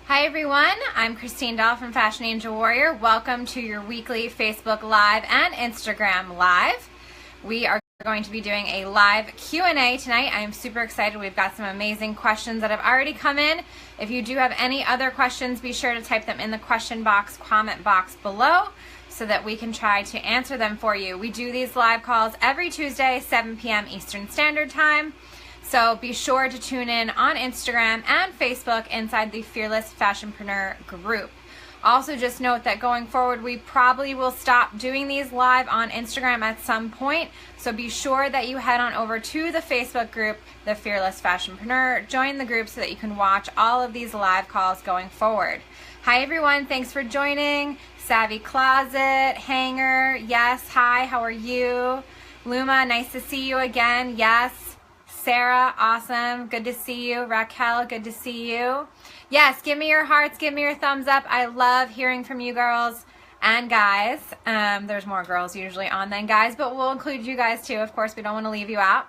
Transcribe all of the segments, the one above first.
Hi everyone, I'm Christine Dahl from Fashion Angel Warrior. Welcome to your weekly Facebook Live and Instagram Live. We are going to be doing a live Q&A tonight. I am super excited. We've got some amazing questions that have already come in. If you do have any other questions, be sure to type them in the question box, comment box below, so that we can try to answer them for you. We do these live calls every Tuesday, 7 p.m. Eastern Standard Time. So be sure to tune in on Instagram and Facebook inside the Fearless Fashionpreneur group. Also, just note that going forward, we probably will stop doing these live on Instagram at some point. So be sure that you head on over to the Facebook group, the Fearless Fashionpreneur. Join the group so that you can watch all of these live calls going forward. Hi everyone, thanks for joining. Savvy Closet, Hanger, yes, hi, how are you? Luma, nice to see you again, yes. Sarah, awesome, good to see you. Raquel, good to see you. Yes, give me your hearts, give me your thumbs up. I love hearing from you girls and guys. There's more girls usually on than guys, but we'll include you guys too. Of course, we don't want to leave you out.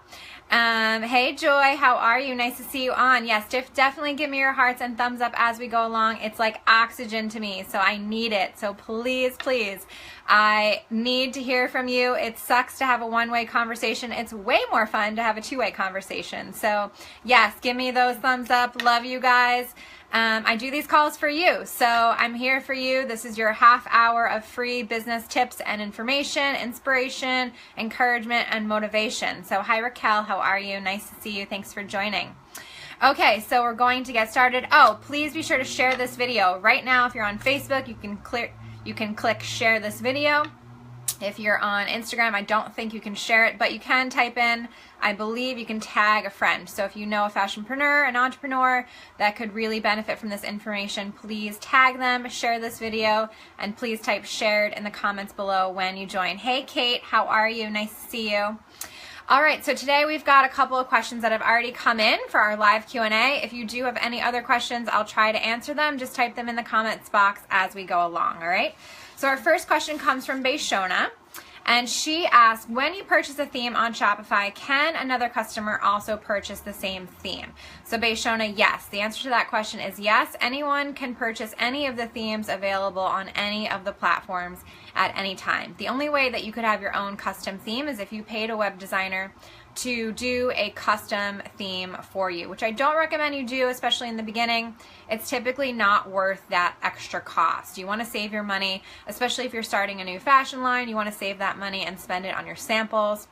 Hey Joy, how are you? Nice to see you on. Yes, definitely give me your hearts and thumbs up as we go along. It's like oxygen to me, so I need it. So please, please, I need to hear from you. It sucks to have a one-way conversation. It's way more fun to have a two-way conversation. So yes, give me those thumbs up. Love you guys. I do these calls for you, so I'm here for you. This is your half hour of free business tips and information, inspiration, encouragement, and motivation. So hi Raquel, how are you? Nice to see you. Thanks for joining. Okay, so we're going to get started. Oh, please be sure to share this video. Right now, if you're on Facebook, you can click share this video. If you're on Instagram, I don't think you can share it, but you can type in, I believe you can tag a friend. So if you know a fashionpreneur, an entrepreneur that could really benefit from this information, please tag them, share this video, and please type shared in the comments below when you join. Hey Kate, how are you? Nice to see you. All right, so today we've got a couple of questions that have already come in for our live Q&A. If you do have any other questions, I'll try to answer them. Just type them in the comments box as we go along, all right? So our first question comes from Bayshona, and she asked, when you purchase a theme on Shopify, can another customer also purchase the same theme? So Bayshona, yes. The answer to that question is yes. Anyone can purchase any of the themes available on any of the platforms at any time. The only way that you could have your own custom theme is if you paid a web designer to do a custom theme for you, which I don't recommend you do, especially in the beginning. It's typically not worth that extra cost. You want to save your money, especially if you're starting a new fashion line. You want to save that money and spend it on your samples,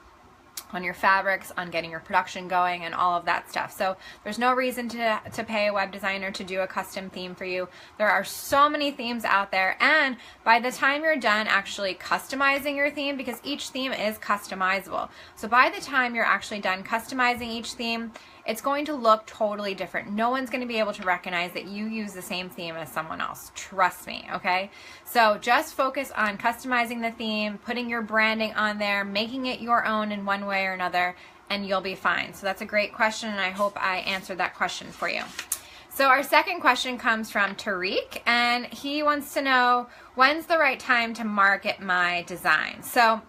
on your fabrics, on getting your production going, and all of that stuff. So there's no reason to pay a web designer to do a custom theme for you. There are so many themes out there, and by the time you're done actually customizing your theme, because each theme is customizable, so by the time you're actually done customizing each theme, it's going to look totally different. No one's going to be able to recognize that you use the same theme as someone else. Trust me, okay? So just focus on customizing the theme, putting your branding on there, making it your own in one way or another, and you'll be fine. So that's a great question, and I hope I answered that question for you. So our second question comes from Tariq, and he wants to know, when's the right time to market my design? So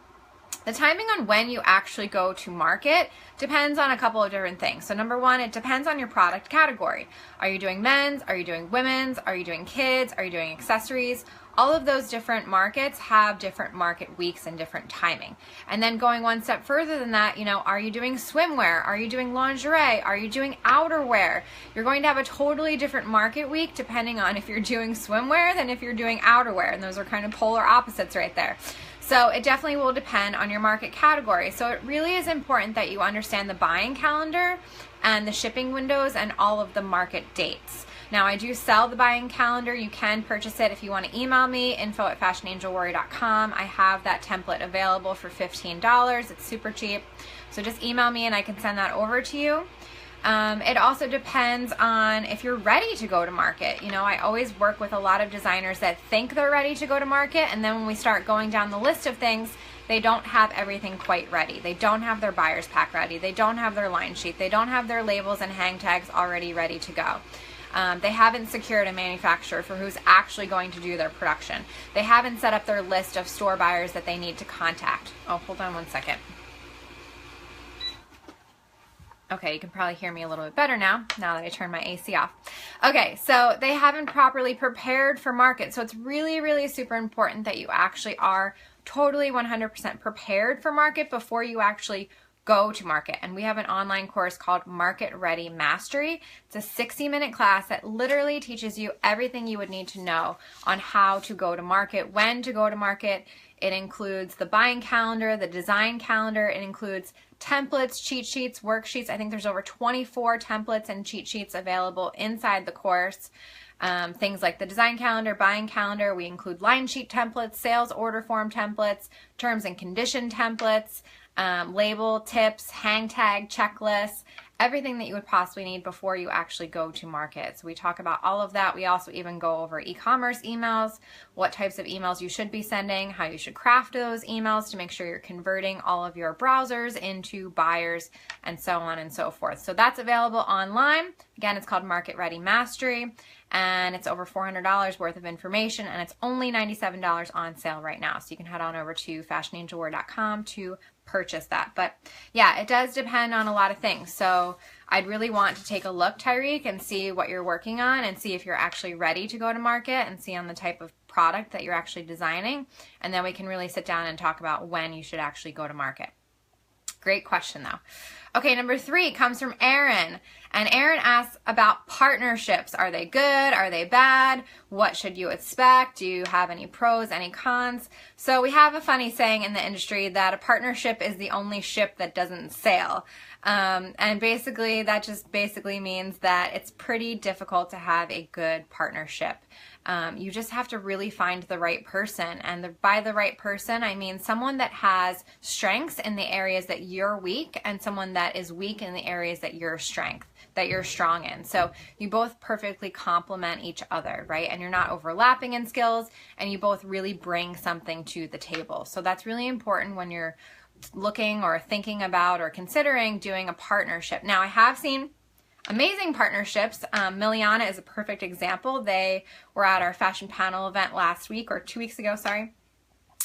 the timing on when you actually go to market depends on a couple of different things. So number one, it depends on your product category. Are you doing men's? Are you doing women's? Are you doing kids? Are you doing accessories? All of those different markets have different market weeks and different timing. And then going one step further than that, are you doing swimwear? Are you doing lingerie? Are you doing outerwear? You're going to have a totally different market week depending on if you're doing swimwear than if you're doing outerwear. And those are kind of polar opposites right there. So it definitely will depend on your market category. So it really is important that you understand the buying calendar and the shipping windows and all of the market dates. Now, I do sell the buying calendar. You can purchase it if you want to email me, info@fashionangelwarrior.com. I have that template available for $15. It's super cheap. So just email me and I can send that over to you. It also depends on if you're ready to go to market. I always work with a lot of designers that think they're ready to go to market, and then when we start going down the list of things, they don't have everything quite ready. They don't have their buyer's pack ready. They don't have their line sheet. They don't have their labels and hang tags already ready to go. They haven't secured a manufacturer for who's actually going to do their production. They haven't set up their list of store buyers that they need to contact. Oh, hold on one second. Okay, you can probably hear me a little bit better now that I turned my AC off. Okay, so they haven't properly prepared for market. So it's really, really super important that you actually are totally 100% prepared for market before you actually go to market. And we have an online course called Market Ready Mastery. It's a 60-minute class that literally teaches you everything you would need to know on how to go to market, when to go to market. It includes the buying calendar, the design calendar. It includes templates, cheat sheets, worksheets. I think there's over 24 templates and cheat sheets available inside the course. Things like the design calendar, buying calendar. We include line sheet templates, sales order form templates, terms and condition templates, label, tips, hang tag, checklists, everything that you would possibly need before you actually go to market. So we talk about all of that. We also even go over e-commerce emails, what types of emails you should be sending, how you should craft those emails to make sure you're converting all of your browsers into buyers, and so on and so forth. So that's available online. Again, it's called Market Ready Mastery, and it's over $400 worth of information, and it's only $97 on sale right now. So you can head on over to fashionangelwarrior.com to purchase that. But yeah, it does depend on a lot of things. So I'd really want to take a look, Tyreek, and see what you're working on and see if you're actually ready to go to market and see on the type of product that you're actually designing. And then we can really sit down and talk about when you should actually go to market. Great question though. Okay, number 3 comes from Aaron. And Aaron asks about partnerships. Are they good? Are they bad? What should you expect? Do you have any pros, any cons? So we have a funny saying in the industry that a partnership is the only ship that doesn't sail. And basically that just basically means that it's pretty difficult to have a good partnership. You just have to really find the right person. And by the right person, I mean someone that has strengths in the areas that you're weak and someone that is weak in the areas that you're strong in. So you both perfectly complement each other, right? And you're not overlapping in skills, and you both really bring something to the table. So that's really important when you're looking or thinking about or considering doing a partnership. Now, I have seen amazing partnerships. Miliana is a perfect example. They were at our fashion panel event last week, or 2 weeks ago, sorry,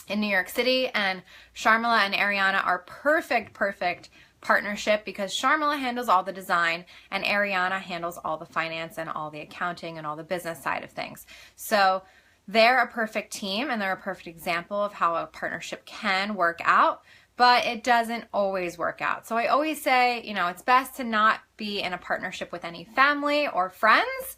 in New York City, and Sharmila and Ariana are perfect partnership because Sharmila handles all the design and Ariana handles all the finance and all the accounting and all the business side of things. So they're a perfect team, and they're a perfect example of how a partnership can work out. But it doesn't always work out. So I always say, you know, it's best to not be in a partnership with any family or friends.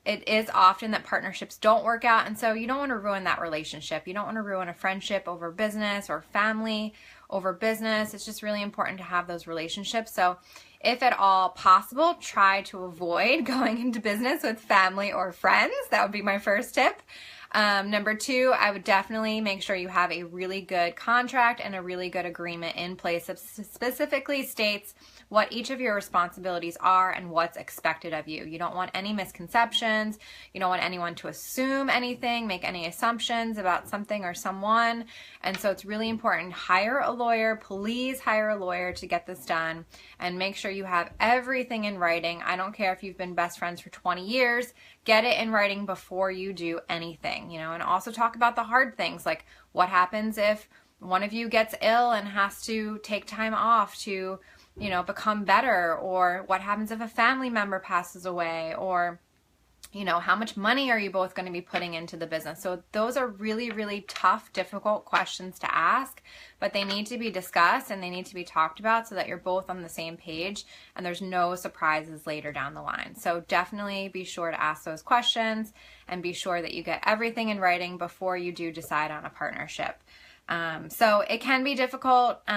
It is often that partnerships don't work out, and so you don't want to ruin that relationship. You don't want to ruin a friendship over business or family over business. It's just really important to have those relationships. So if at all possible, try to avoid going into business with family or friends. That would be my first tip. Number 2, I would definitely make sure you have a really good contract and a really good agreement in place that specifically states what each of your responsibilities are and what's expected of you. You don't want any misconceptions. You don't want anyone to assume anything, make any assumptions about something or someone. And so it's really important. Hire a lawyer. Please hire a lawyer to get this done, and make sure you have everything in writing. I don't care if you've been best friends for 20 years. Get it in writing before you do anything, you know, and also talk about the hard things, like what happens if one of you gets ill and has to take time off to, you know, become better, or what happens if a family member passes away, or, you know, how much money are you both going to be putting into the business? So those are really, really tough, difficult questions to ask, but they need to be discussed and they need to be talked about so that you're both on the same page and there's no surprises later down the line. So definitely be sure to ask those questions and be sure that you get everything in writing before you do decide on a partnership. So it can be difficult. Do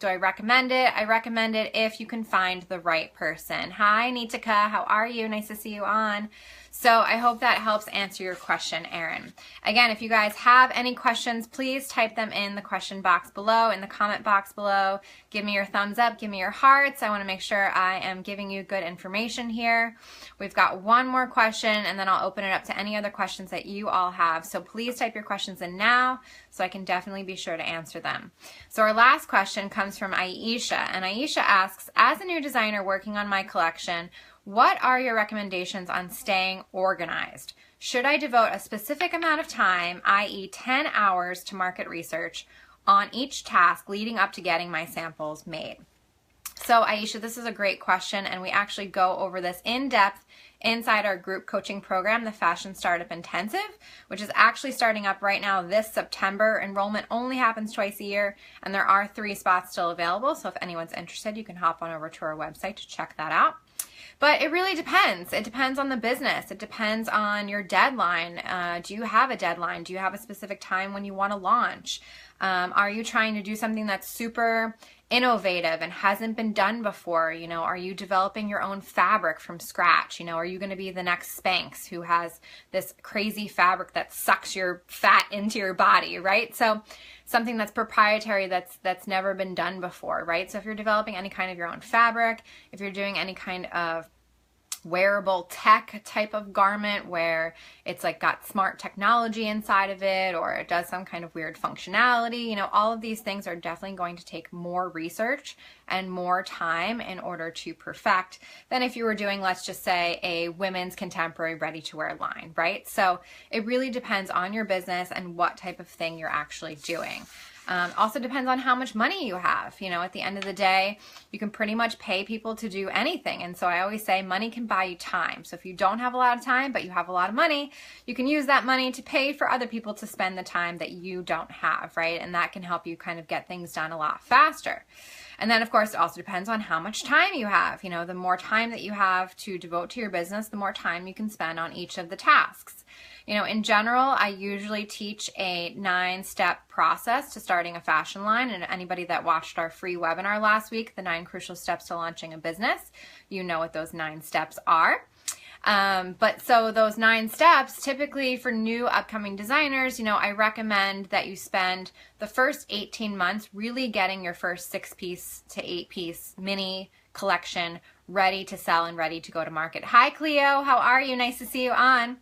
I recommend it? I recommend it if you can find the right person. Hi, Nitika. How are you? Nice to see you on. So I hope that helps answer your question, Aaron. Again, if you guys have any questions, please type them in the question box below, in the comment box below. Give me your thumbs up, give me your hearts. I want to make sure I am giving you good information here. We've got one more question, and then I'll open it up to any other questions that you all have. So please type your questions in now so I can definitely be sure to answer them. So our last question comes from Aisha, and Aisha asks, as a new designer working on my collection, what are your recommendations on staying organized? Should I devote a specific amount of time, i.e. 10 hours, to market research on each task leading up to getting my samples made? So Aisha, this is a great question, and we actually go over this in depth inside our group coaching program, the Fashion Startup Intensive, which is actually starting up right now this September. Enrollment only happens twice a year, and there are 3 spots still available. So if anyone's interested, you can hop on over to our website to check that out. But it really depends. It depends on the business. It depends on your deadline. Do you have a deadline? Do you have a specific time when you want to launch? Are you trying to do something that's super innovative and hasn't been done before? You know, are you developing your own fabric from scratch? You know, are you going to be the next Spanx who has this crazy fabric that sucks your fat into your body, right? So something that's proprietary, that's never been done before, right? So if you're developing any kind of your own fabric, if you're doing any kind of wearable tech type of garment where it's like got smart technology inside of it, or it does some kind of weird functionality, you know, all of these things are definitely going to take more research and more time in order to perfect than if you were doing, let's just say, a women's contemporary ready-to-wear line, right? So it really depends on your business and what type of thing you're actually doing. Also depends on how much money you have. You know, at the end of the day, you can pretty much pay people to do anything. And so I always say money can buy you time. So if you don't have a lot of time, but you have a lot of money, you can use that money to pay for other people to spend the time that you don't have, right? And that can help you kind of get things done a lot faster. And then, of course, it also depends on how much time you have. You know, the more time that you have to devote to your business, the more time you can spend on each of the tasks. You know, in general, I usually teach a 9-step process to starting a fashion line. And anybody that watched our free webinar last week, the 9 crucial steps to launching a business, you know what those 9 steps are. But so those 9 steps, typically for new upcoming designers, you know, I recommend that you spend the first 18 months really getting your first 6-piece to 8-piece mini collection ready to sell and ready to go to market. Hi, Cleo. How are you? Nice to see you on.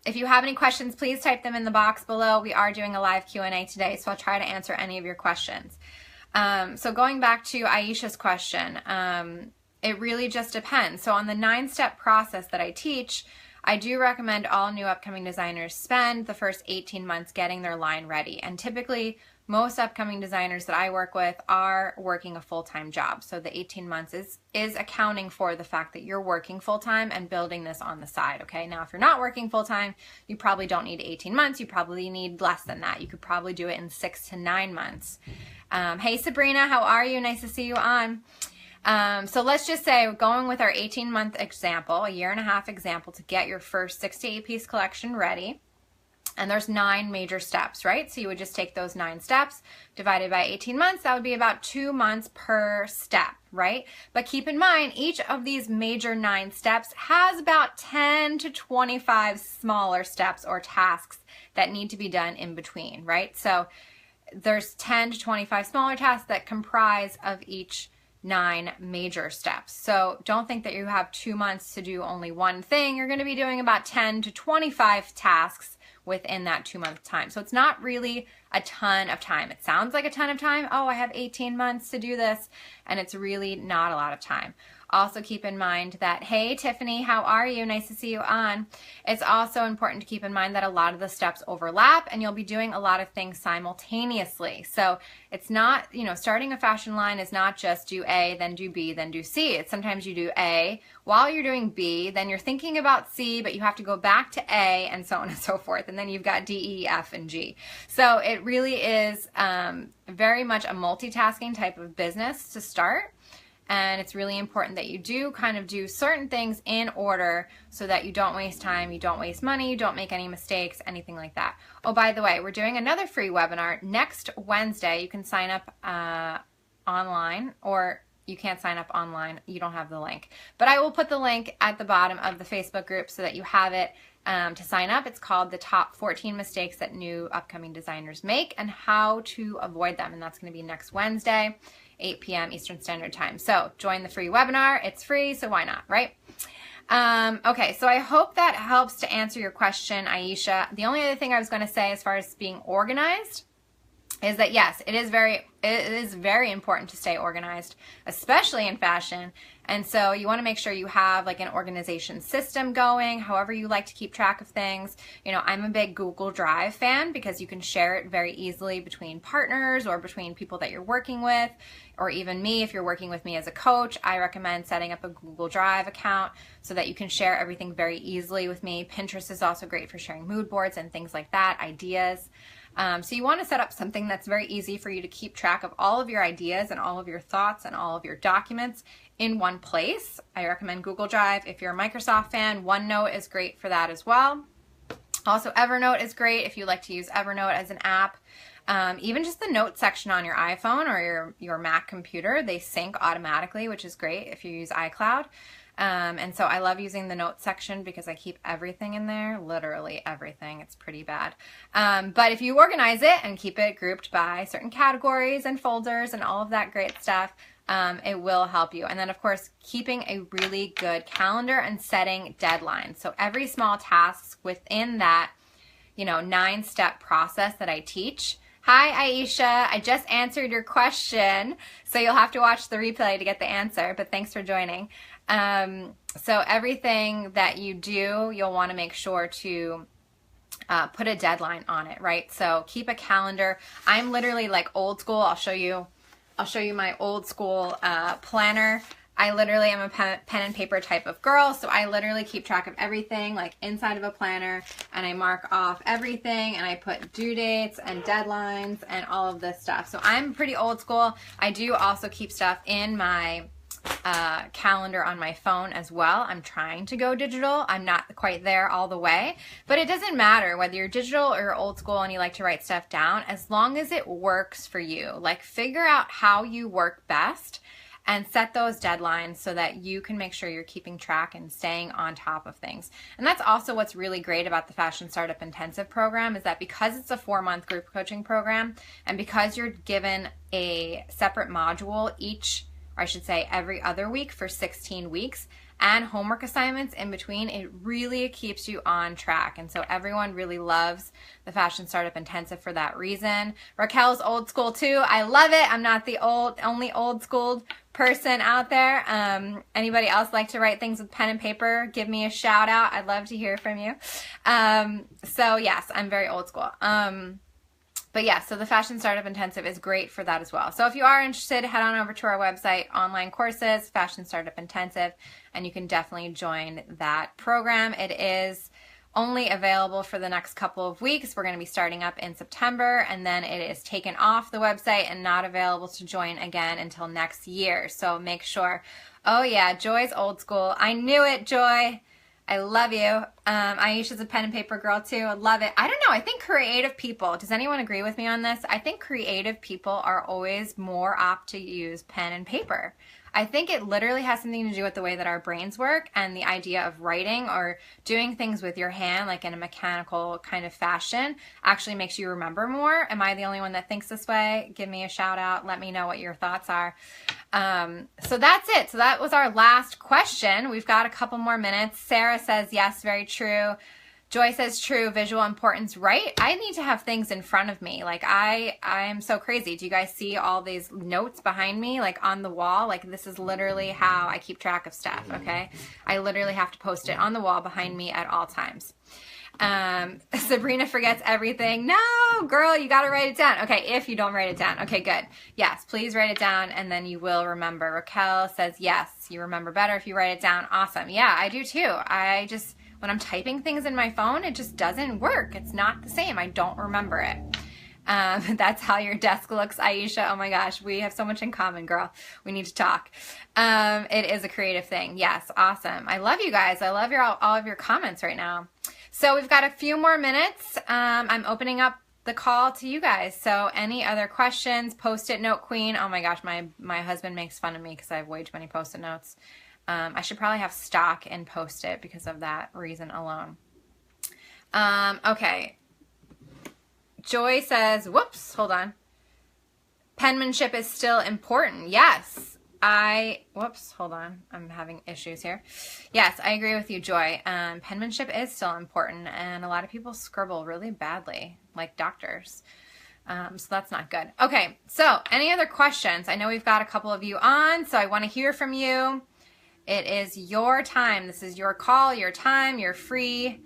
If you have any questions, please type them in the box below. We are doing a live Q&A today, so I'll try to answer any of your questions. So going back to Aisha's question, it really just depends. So on the 9-step process that I teach, I do recommend all new upcoming designers spend the first 18 months getting their line ready. And typically, most upcoming designers that I work with are working a full-time job. So the 18 months is accounting for the fact that you're working full-time and building this on the side, okay? Now, if you're not working full-time, you probably don't need 18 months. You probably need less than that. You could probably do it in 6 to 9 months. Hey, Sabrina, how are you? Nice to see you on. So let's just say we're going with our 18-month example, a 1.5 year example to get your first 6 to 8-piece collection ready. And there's 9 major steps, right? So you would just take those 9 steps divided by 18 months. That would be about 2 months per step, right? But keep in mind, each of these major 9 steps has about 10 to 25 smaller steps or tasks that need to be done in between, right? So there's 10 to 25 smaller tasks that comprise of each 9 major steps. So don't think that you have 2 months to do only one thing. You're going to be doing about 10 to 25 tasks within that 2-month time. So it's not really a ton of time. It sounds like a ton of time. Oh, I have 18 months to do this. And it's really not a lot of time. Also keep in mind that, hey, Tiffany, how are you? Nice to see you on. It's also important to keep in mind that a lot of the steps overlap and you'll be doing a lot of things simultaneously. So it's not, you know, starting a fashion line is not just do A, then do B, then do C. It's sometimes you do A while you're doing B, then you're thinking about C, but you have to go back to A and so on and so forth. And then you've got D, E, F, and G. So it really is very much a multitasking type of business to start. And it's really important that you do kind of do certain things in order so that you don't waste time, you don't waste money, you don't make any mistakes, anything like that. Oh, by the way, we're doing another free webinar next Wednesday. You can sign up online, or you can't sign up online. You don't have the link. But I will put the link at the bottom of the Facebook group so that you have it to sign up. It's called The Top 14 Mistakes That New Upcoming Designers Make and How to Avoid Them. And that's going to be next Wednesday, 8 p.m. Eastern Standard Time. So join the free webinar. It's free, so why not, right? Okay, so I hope that helps to answer your question, Aisha. The only other thing I was going to say as far as being organized is that yes, it is very important to stay organized, especially in fashion. And so you want to make sure you have like an organization system going, however you like to keep track of things. You know, I'm a big Google Drive fan because you can share it very easily between partners or between people that you're working with, or even me, if you're working with me as a coach. I recommend setting up a Google Drive account so that you can share everything very easily with me. Pinterest is also great for sharing mood boards and things like that, ideas. So you want to set up something that's very easy for you to keep track of all of your ideas and all of your thoughts and all of your documents in one place. I recommend Google Drive. If you're a Microsoft fan, OneNote is great for that as well. Also, Evernote is great if you like to use Evernote as an app. Even just the notes section on your iPhone or your Mac computer, they sync automatically, which is great if you use iCloud. And so I love using the notes section because I keep everything in there, literally everything. It's pretty bad. But if you organize it and keep it grouped by certain categories and folders and all of that great stuff, it will help you. And then of course, keeping a really good calendar and setting deadlines. So every small task within that, 9-step process that I teach. Hi, Aisha. I just answered your question, so you'll have to watch the replay to get the answer, but thanks for joining. So everything that you do, you'll want to make sure to put a deadline on it, right? So keep a calendar. I'm literally like old school. I'll show you my old school planner. I literally am a pen and paper type of girl, so I literally keep track of everything like inside of a planner, and I mark off everything, and I put due dates and deadlines and all of this stuff. So I'm pretty old school. I do also keep stuff in my calendar on my phone as well. I'm trying to go digital. I'm not quite there all the way, but it doesn't matter whether you're digital or you're old school and you like to write stuff down, as long as it works for you. Like, figure out how you work best and set those deadlines so that you can make sure you're keeping track and staying on top of things. And that's also what's really great about the Fashion Startup Intensive program, is that because it's a 4-month group coaching program, and because you're given a separate module every other week for 16 weeks, and homework assignments in between, it really keeps you on track. And so everyone really loves the Fashion Startup Intensive for that reason. Raquel's old school too. I love it. I'm not the only old school person out there. Anybody else like to write things with pen and paper? Give me a shout out. I'd love to hear from you. So yes, I'm very old school. But yeah, so the Fashion Startup Intensive is great for that as well. So if you are interested, head on over to our website, online courses, Fashion Startup Intensive, and you can definitely join that program. It is only available for the next couple of weeks. We're going to be starting up in September, and then it is taken off the website and not available to join again until next year. So make sure. Oh yeah, Joy's old school. I knew it, Joy. I love you. Aisha's a pen and paper girl too. I love it. I don't know. I think creative people, does anyone agree with me on this? I think creative people are always more apt to use pen and paper. I think it literally has something to do with the way that our brains work, and the idea of writing or doing things with your hand, like in a mechanical kind of fashion, actually makes you remember more. Am I the only one that thinks this way? Give me a shout out. Let me know what your thoughts are. So that's it. So that was our last question. We've got a couple more minutes. Sarah says, yes, very true. Joy says true, visual importance, right? I need to have things in front of me. Like I'm so crazy. Do you guys see all these notes behind me, like on the wall? Like, this is literally how I keep track of stuff, okay? I literally have to post it on the wall behind me at all times. Sabrina forgets everything. No, girl, you got to write it down. Okay, if you don't write it down. Okay, good. Yes, please write it down, and then you will remember. Raquel says, yes, you remember better if you write it down. Awesome. Yeah, I do too. When I'm typing things in my phone, it just doesn't work. It's not the same. I don't remember it. That's how your desk looks, Aisha. Oh my gosh, we have so much in common, girl. We need to talk. It is a creative thing. Yes, awesome. I love you guys. I love all of your comments right now. So we've got a few more minutes. I'm opening up the call to you guys. So any other questions? Post-it note queen. Oh my gosh, my husband makes fun of me because I have way too many post-it notes. I should probably have stock and Post-it because of that reason alone. Okay. Joy says, whoops, hold on. Penmanship is still important. Yes. Whoops, hold on. I'm having issues here. Yes, I agree with you, Joy. Penmanship is still important, and a lot of people scribble really badly, like doctors. So that's not good. Okay, so any other questions? I know we've got a couple of you on, so I want to hear from you. It is your time. This is your call, your time. You're free.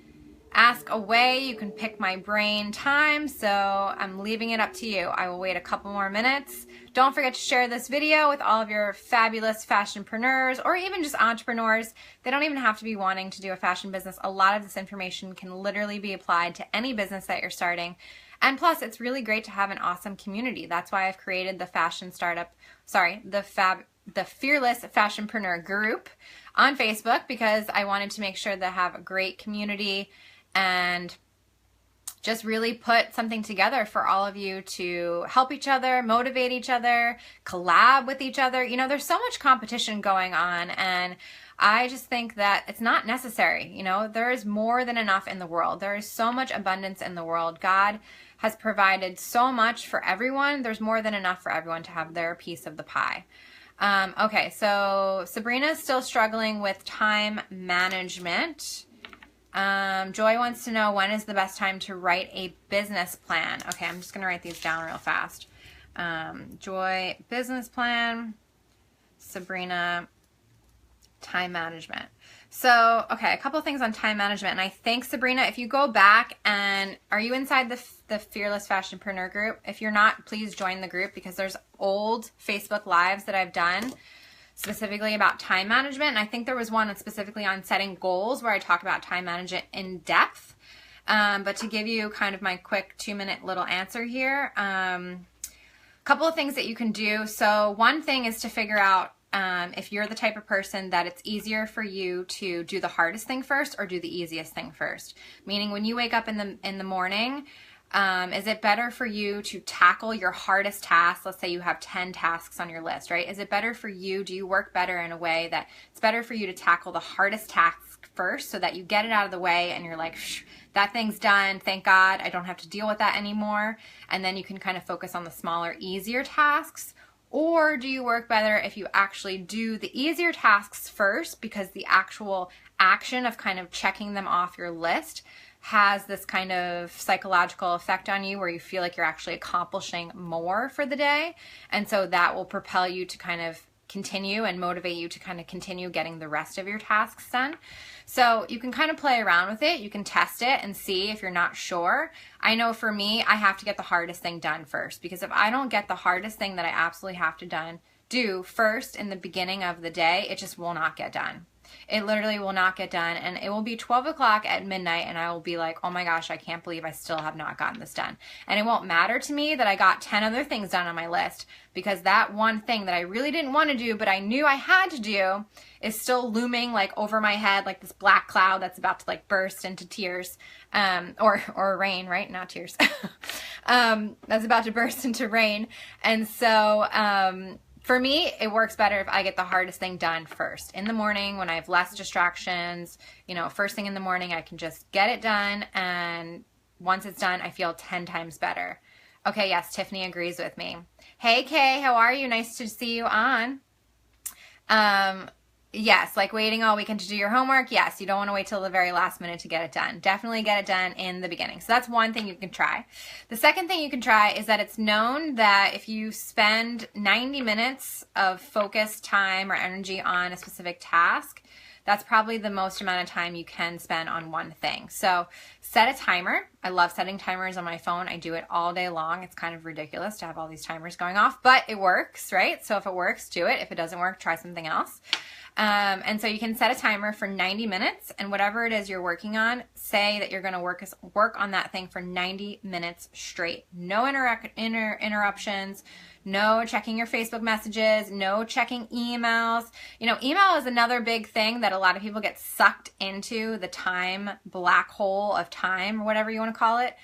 Ask away. You can pick my brain time, so I'm leaving it up to you. I will wait a couple more minutes. Don't forget to share this video with all of your fabulous fashionpreneurs or even just entrepreneurs. They don't even have to be wanting to do a fashion business. A lot of this information can literally be applied to any business that you're starting. And plus, it's really great to have an awesome community. That's why I've created the the Fearless Fashionpreneur group on Facebook, because I wanted to make sure to have a great community and just really put something together for all of you to help each other, motivate each other, collab with each other. You know, there's so much competition going on, and I just think that it's not necessary. You know, there is more than enough in the world. There is so much abundance in the world. God has provided so much for everyone. There's more than enough for everyone to have their piece of the pie. Okay, so Sabrina's still struggling with time management. Joy wants to know, when is the best time to write a business plan? Okay, I'm just going to write these down real fast. Joy, business plan. Sabrina, time management. So, okay, a couple things on time management. And I think, Sabrina, if you go back and are you inside the Fearless Fashionpreneur group? If you're not, please join the group, because there's old Facebook Lives that I've done specifically about time management. And I think there was one specifically on setting goals where I talk about time management in depth. But to give you kind of my quick 2-minute little answer here, a couple of things that you can do. So one thing is to figure out if you're the type of person that it's easier for you to do the hardest thing first or do the easiest thing first. Meaning, when you wake up in the morning, is it better for you to tackle your hardest tasks? Let's say you have 10 tasks on your list, right? Is it better for you? Do you work better in a way that it's better for you to tackle the hardest task first so that you get it out of the way and you're like, that thing's done, thank God, I don't have to deal with that anymore. And then you can kind of focus on the smaller, easier tasks. Or do you work better if you actually do the easier tasks first, because the actual action of kind of checking them off your list has this kind of psychological effect on you where you feel like you're actually accomplishing more for the day. And so that will propel you to kind of continue and motivate you to kind of continue getting the rest of your tasks done. So you can kind of play around with it. You can test it and see if you're not sure. I know for me, I have to get the hardest thing done first, because if I don't get the hardest thing that I absolutely have to do first in the beginning of the day, it just will not get done. It literally will not get done, and it will be 12 o'clock at midnight, and I will be like, oh my gosh, I can't believe I still have not gotten this done. And it won't matter to me that I got 10 other things done on my list, because that one thing that I really didn't want to do, but I knew I had to do, is still looming like over my head, like this black cloud that's about to like burst into tears, or rain, right? Not tears. That's about to burst into rain. And so, for me, it works better if I get the hardest thing done first. In the morning, when I have less distractions, you know, first thing in the morning, I can just get it done. And once it's done, I feel 10 times better. Okay, yes, Tiffany agrees with me. Hey, Kay, how are you? Nice to see you on. Yes, like waiting all weekend to do your homework. Yes, you don't want to wait till the very last minute to get it done. Definitely get it done in the beginning. So that's one thing you can try. The second thing you can try is that it's known that if you spend 90 minutes of focused time or energy on a specific task, that's probably the most amount of time you can spend on one thing. So set a timer. I love setting timers on my phone. I do it all day long. It's kind of ridiculous to have all these timers going off, but it works, right? So if it works, do it. If it doesn't work, try something else. And so you can set a timer for 90 minutes, and whatever it is you're working on, say that you're going to work on that thing for 90 minutes straight. No interruptions, no checking your Facebook messages, no checking emails. You know, email is another big thing that a lot of people get sucked into, the time black hole of time, or whatever you want to call it.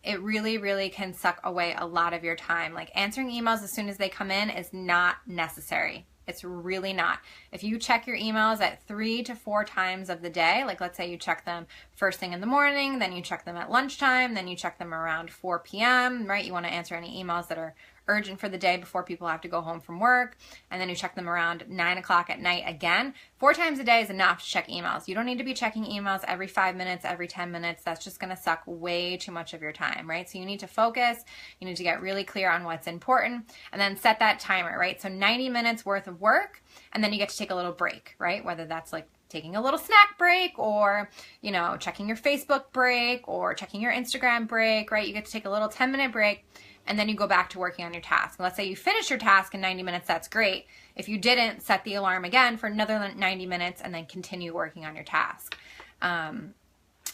It really, really can suck away a lot of your time. Like answering emails as soon as they come in is not necessary. It's really not. If you check your emails at 3 to 4 times of the day, like let's say you check them first thing in the morning, then you check them at lunchtime, then you check them around 4 p.m., right? You want to answer any emails that are urgent for the day before people have to go home from work, and then you check them around 9 o'clock at night again. 4 times a day is enough to check emails. You don't need to be checking emails every 5 minutes, every 10 minutes. That's just going to suck way too much of your time, right? So you need to focus. You need to get really clear on what's important, and then set that timer, right? So 90 minutes worth of work, and then you get to take a little break, right? Whether that's like taking a little snack break, or, you know, checking your Facebook break, or checking your Instagram break, right? You get to take a little 10-minute break, and then you go back to working on your task. Let's say you finish your task in 90 minutes, that's great. If you didn't, set the alarm again for another 90 minutes and then continue working on your task. And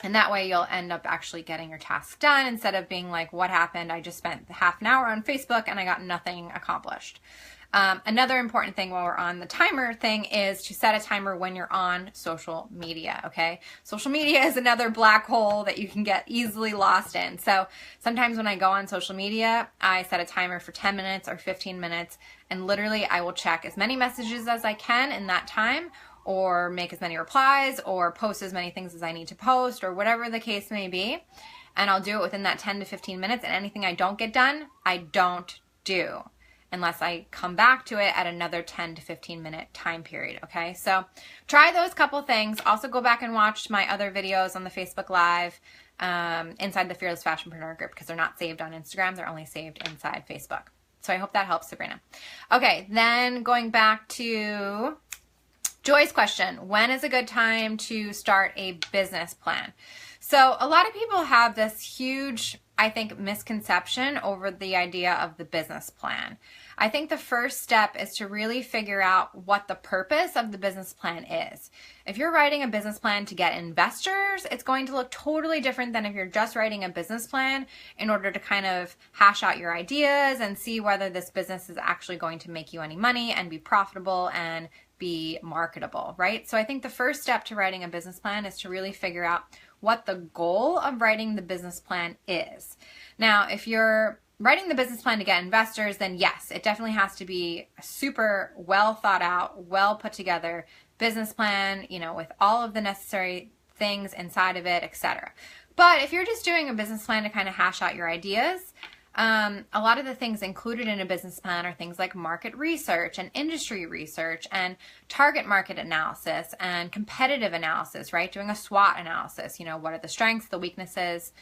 that way you'll end up actually getting your task done, instead of being like, what happened? I just spent half an hour on Facebook and I got nothing accomplished. Another important thing while we're on the timer thing is to set a timer when you're on social media, okay? Social media is another black hole that you can get easily lost in. So sometimes when I go on social media, I set a timer for 10 minutes or 15 minutes, and literally I will check as many messages as I can in that time, or make as many replies, or post as many things as I need to post, or whatever the case may be. And I'll do it within that 10 to 15 minutes, and anything I don't get done, I don't do, unless I come back to it at another 10 to 15 minute time period, okay? So try those couple things. Also go back and watch my other videos on the Facebook Live inside the Fearless Fashionpreneur group, because they're not saved on Instagram. They're only saved inside Facebook. So I hope that helps, Sabrina. Okay, then going back to Joy's question, when is a good time to start a business plan? So a lot of people have this huge, I think, misconception over the idea of the business plan. I think the first step is to really figure out what the purpose of the business plan is. If you're writing a business plan to get investors, it's going to look totally different than if you're just writing a business plan in order to kind of hash out your ideas and see whether this business is actually going to make you any money and be profitable and be marketable, right? So I think the first step to writing a business plan is to really figure out what the goal of writing the business plan is. Now, if you're writing the business plan to get investors, then yes, it definitely has to be a super well thought out, well put together business plan, you know, with all of the necessary things inside of it, etc. But if you're just doing a business plan to kind of hash out your ideas, a lot of the things included in a business plan are things like market research and industry research and target market analysis and competitive analysis, right? Doing a SWOT analysis, you know, what are the strengths, the weaknesses,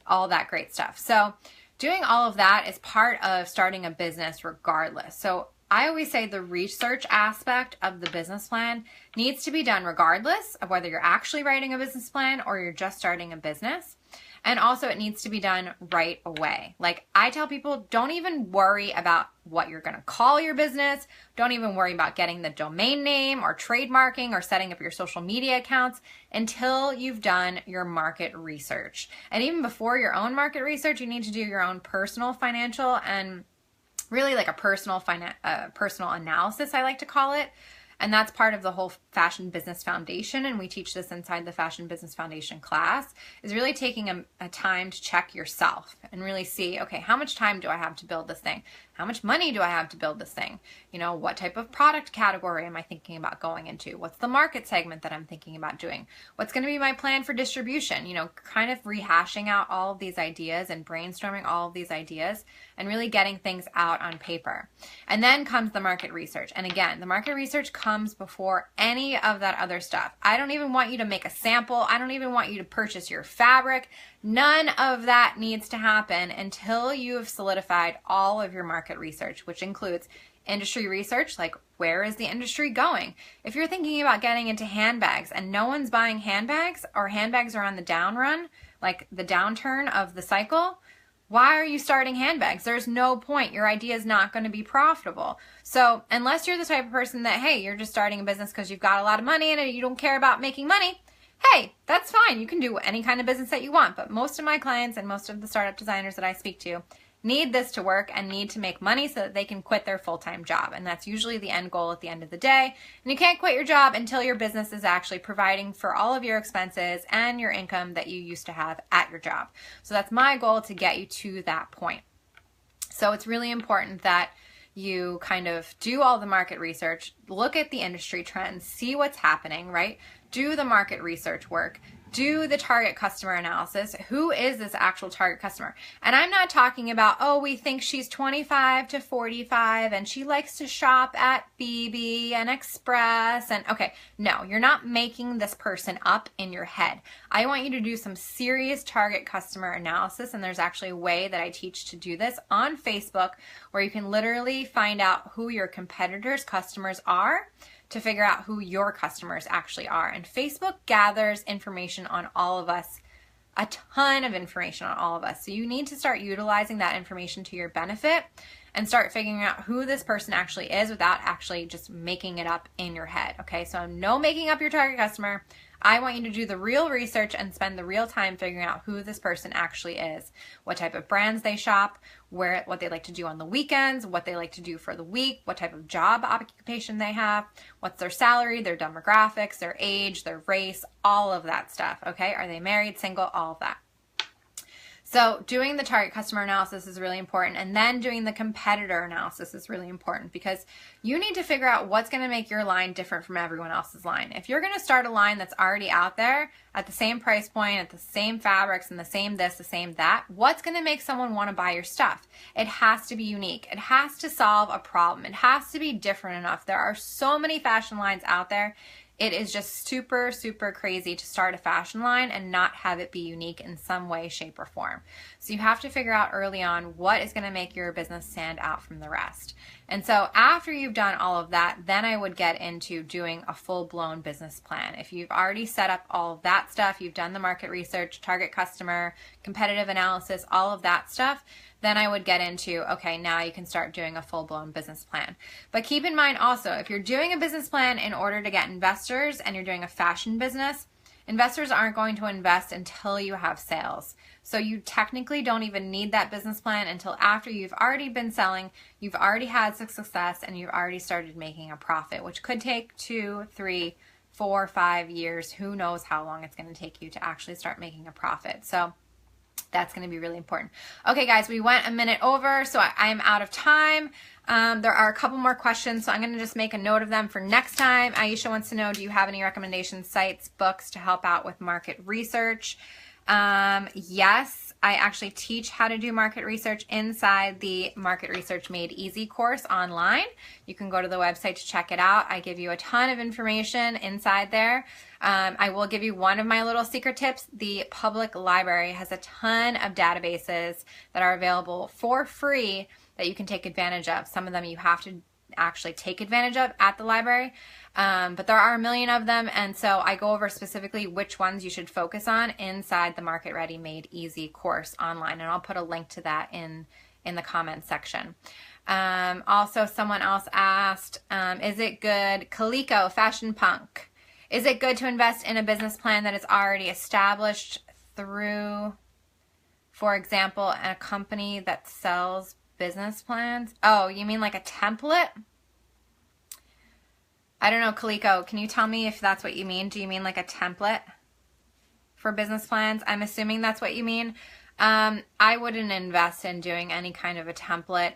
all that great stuff. So doing all of that is part of starting a business regardless. So I always say the research aspect of the business plan needs to be done regardless of whether you're actually writing a business plan or you're just starting a business. And also it needs to be done right away. Like I tell people, don't even worry about what you're going to call your business. Don't even worry about getting the domain name or trademarking or setting up your social media accounts until you've done your market research. And even before your own market research, you need to do your own personal financial and really like a personal analysis, I like to call it. And that's part of the whole Fashion Business Foundation, and we teach this inside the Fashion Business Foundation class, is really taking a time to check yourself and really see, okay, how much time do I have to build this thing? How much money do I have to build this thing? You know, what type of product category am I thinking about going into? What's the market segment that I'm thinking about doing? What's going to be my plan for distribution? You know, kind of rehashing out all of these ideas and brainstorming all of these ideas and really getting things out on paper. And then comes the market research. And again, the market research comes before any of that other stuff. I don't even want you to make a sample. I don't even want you to purchase your fabric. None of that needs to happen until you have solidified all of your market research, which includes industry research, like where is the industry going? If you're thinking about getting into handbags and no one's buying handbags, or handbags are on the down run, like the downturn of the cycle, why are you starting handbags? There's no point. Your idea is not going to be profitable. So unless you're the type of person that, hey, you're just starting a business because you've got a lot of money and you don't care about making money, hey, that's fine. You can do any kind of business that you want. But most of my clients and most of the startup designers that I speak to need this to work and need to make money so that they can quit their full-time job. And that's usually the end goal at the end of the day. And you can't quit your job until your business is actually providing for all of your expenses and your income that you used to have at your job. So that's my goal, to get you to that point. So it's really important that you kind of do all the market research, look at the industry trends, see what's happening, right? Do the market research work, do the target customer analysis. Who is this actual target customer? And I'm not talking about, oh, we think she's 25 to 45 and she likes to shop at BB and Express. And okay, no, you're not making this person up in your head. I want you to do some serious target customer analysis. And there's actually a way that I teach to do this on Facebook where you can literally find out who your competitors' customers are to figure out who your customers actually are. And Facebook gathers information on all of us, a ton of information on all of us. So you need to start utilizing that information to your benefit and start figuring out who this person actually is without actually just making it up in your head. Okay, so no making up your target customer. I want you to do the real research and spend the real time figuring out who this person actually is, what type of brands they shop, what they like to do on the weekends, what they like to do for the week, what type of job occupation they have, what's their salary, their demographics, their age, their race, all of that stuff, okay? Are they married, single, all of that. So doing the target customer analysis is really important, and then doing the competitor analysis is really important because you need to figure out what's going to make your line different from everyone else's line. If you're going to start a line that's already out there at the same price point, at the same fabrics and the same this, the same that, what's going to make someone want to buy your stuff? It has to be unique. It has to solve a problem. It has to be different enough. There are so many fashion lines out there. It is just super, super crazy to start a fashion line and not have it be unique in some way, shape, or form. So you have to figure out early on what is going to make your business stand out from the rest. And so after you've done all of that, then I would get into doing a full-blown business plan. If you've already set up all of that stuff, you've done the market research, target customer, competitive analysis, all of that stuff, then I would get into, okay, now you can start doing a full-blown business plan. But keep in mind also, if you're doing a business plan in order to get investors and you're doing a fashion business, investors aren't going to invest until you have sales. So you technically don't even need that business plan until after you've already been selling, you've already had some success, and you've already started making a profit, which could take 2, 3, 4, 5 years. Who knows how long it's going to take you to actually start making a profit. So that's going to be really important. Okay, guys, we went a minute over, so I am out of time. There are a couple more questions, so I'm going to just make a note of them for next time. Aisha wants to know, do you have any recommendations, sites, books to help out with market research? Yes, I actually teach how to do market research inside the Market Research Made Easy course online. You can go to the website to check it out. I give you a ton of information inside there. I will give you one of my little secret tips. The public library has a ton of databases that are available for free that you can take advantage of. Some of them you have to actually take advantage of at the library, but there are a million of them, and so I go over specifically which ones you should focus on inside the Market Ready Made Easy course online, and I'll put a link to that in the comments section. Also, someone else asked, is it good, Kaliko Fashion Punk, is it good to invest in a business plan that is already established through, for example, a company that sells business plans? Oh, you mean like a template? I don't know, Kaliko. Can you tell me if that's what you mean? Do you mean like a template for business plans? I'm assuming that's what you mean. I wouldn't invest in doing any kind of a template.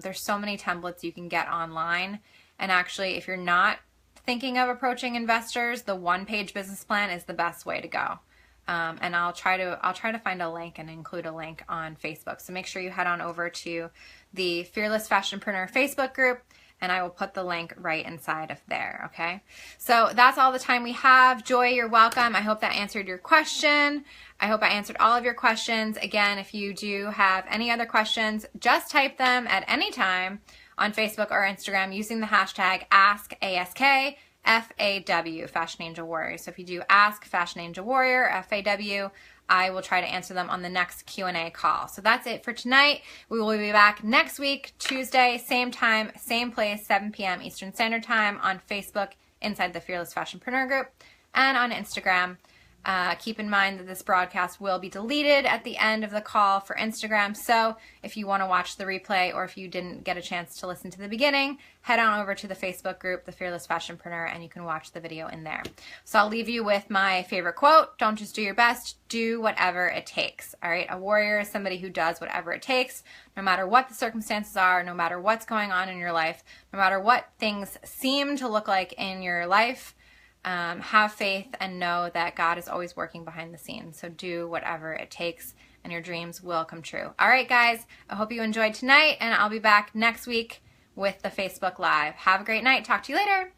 There's so many templates you can get online. And actually, if you're not thinking of approaching investors, the one-page business plan is the best way to go. And I'll try to find a link and include a link on Facebook. So make sure you head on over to the Fearless Fashionpreneur Facebook group, and I will put the link right inside of there, okay? So that's all the time we have. Joy, you're welcome. I hope that answered your question. I hope I answered all of your questions. Again, if you do have any other questions, just type them at any time on Facebook or Instagram using the hashtag AskASK. FAW, Fashion Angel Warrior. So if you do ask Fashion Angel Warrior, FAW, I will try to answer them on the next Q&A call. So that's it for tonight. We will be back next week, Tuesday, same time, same place, 7 p.m. Eastern Standard Time on Facebook inside the Fearless Fashionpreneur group and on Instagram. Keep in mind that this broadcast will be deleted at the end of the call for Instagram. So if you want to watch the replay or if you didn't get a chance to listen to the beginning, head on over to the Facebook group, The Fearless Fashionpreneur, and you can watch the video in there. So I'll leave you with my favorite quote. Don't just do your best, do whatever it takes. All right. A warrior is somebody who does whatever it takes, no matter what the circumstances are, no matter what's going on in your life, no matter what things seem to look like in your life. have faith and know that God is always working behind the scenes. So do whatever it takes and your dreams will come true. All right, guys, I hope you enjoyed tonight, and I'll be back next week with the Facebook Live. Have a great night. Talk to you later.